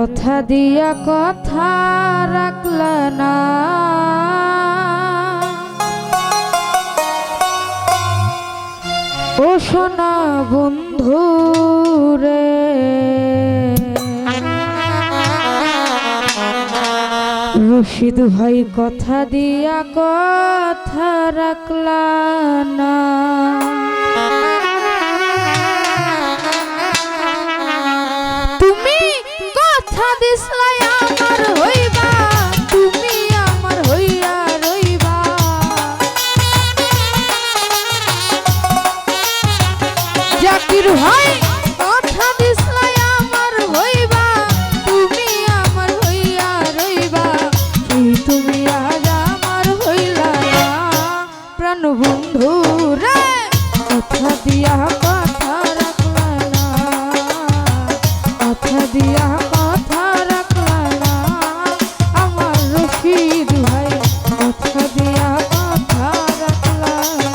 কথা দিয়া কথা রাখলা না, ও সোনা বন্ধু রে। রশিদ ভাই কথা দিয়া কথা রাখলা না, তুমি কথা দিসলাই আমার হইবা, তুমি আমার হইয়া রইবা। জাকির ভাই কথা দিসলাই আমার হইবা, তুমি আমার হইয়া রইবা। এই তুমি আজ আমার হইলা না, প্রাণ বন্ধু রে। কথা দিয়া কথা রাখলা না, কথা দিয়া কথা রাখলা না, আমার রশিদ ভাই কথা দিয়া কথা রাখলা না।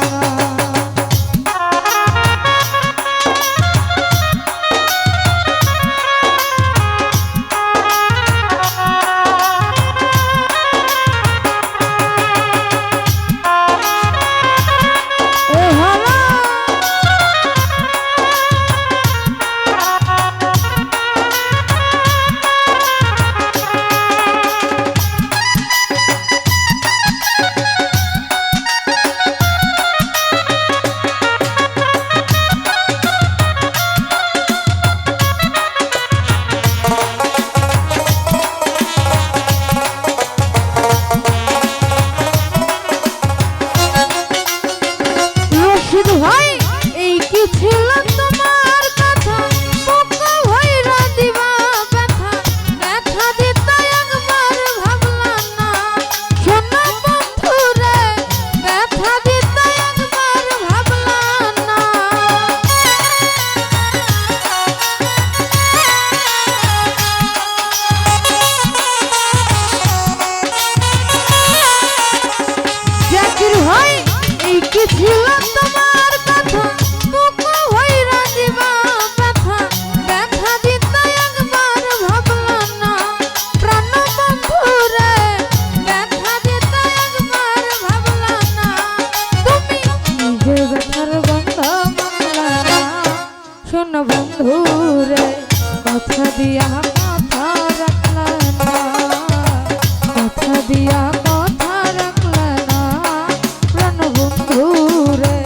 বন্ধু রে কথা দিয়া কথা রাখলা না, কথা দিয়া কথা রাখলা না, প্রাণ বন্ধু রে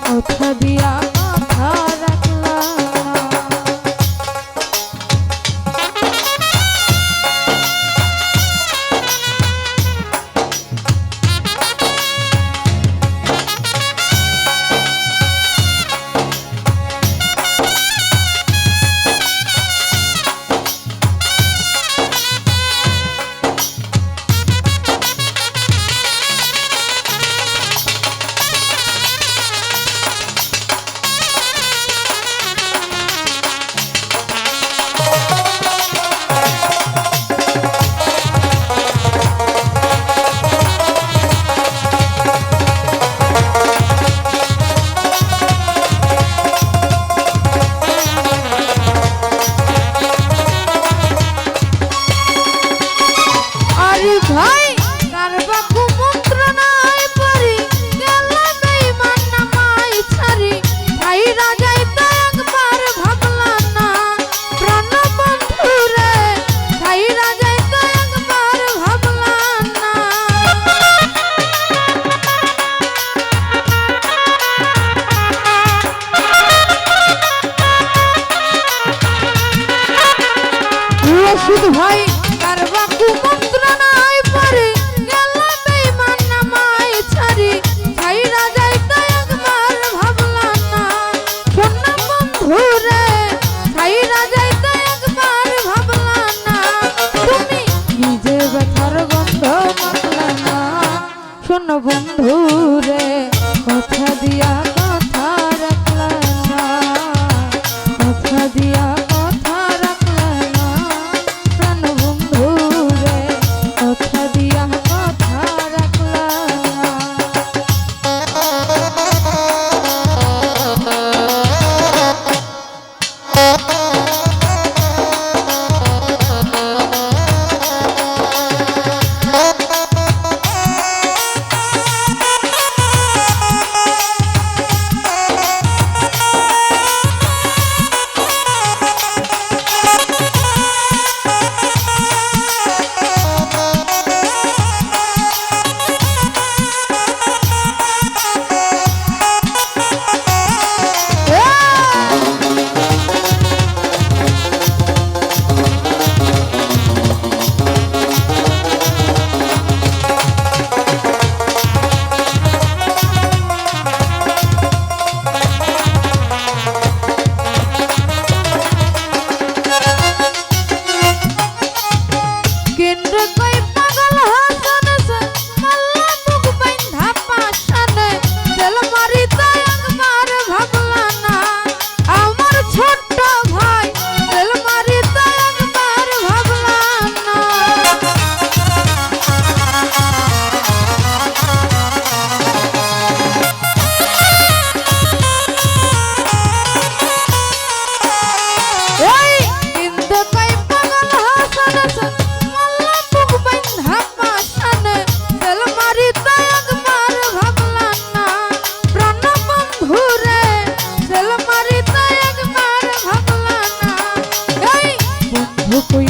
কথা দিয়া কথা রাখলা না। রশিদ ভাই কারবা কুমন্ত্রণায় পড়ে গেল বেঈমান নামাই ছাড়ি, ছাইরা যাইতে একবার ভাবলা না, সোনা বন্ধু রে ছাইরা যাইতে একবার ভাবলা না, তুমি নিজে ব্যথার গন্ধ মাখলা না, সোনা বন্ধু রে কথা দিয়া কথা রাখলা না, কথা দিয়া কথা রাখলা না, প্রাণ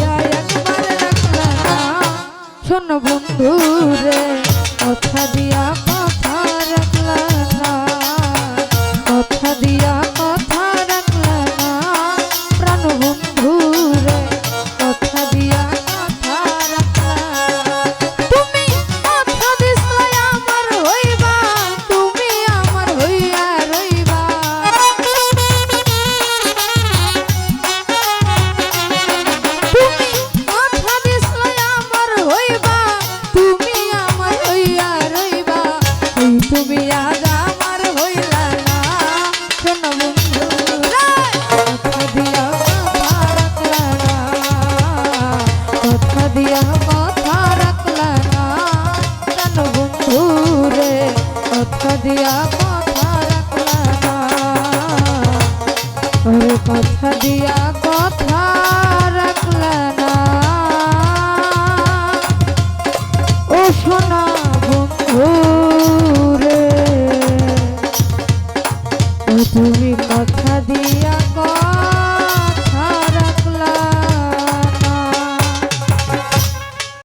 দিয়া একবার রাখলা না শোন বন্ধু রে কথা দিয়া কথা রাখলা না কথা দিয়া কথা রাখলা না প্রাণ বন্ধু রে কথা দিয়া কথা রাখলা তুমি কথা দিছলাই আমার হইবা তুমি আমার হইয়া রইবা তুমি কথা দিছলাই আমার হইবা তুমি আমার হইয়া রইবা এই তুমি আজ আমার হইলা না শোন বন্ধু রে কথা দিয়া কথা রাখলা না কথা দিয়া কথা রাখলা না শোন বন্ধু রে কথা দিয়া কথা রাখলা না ওরে কথা দিয়া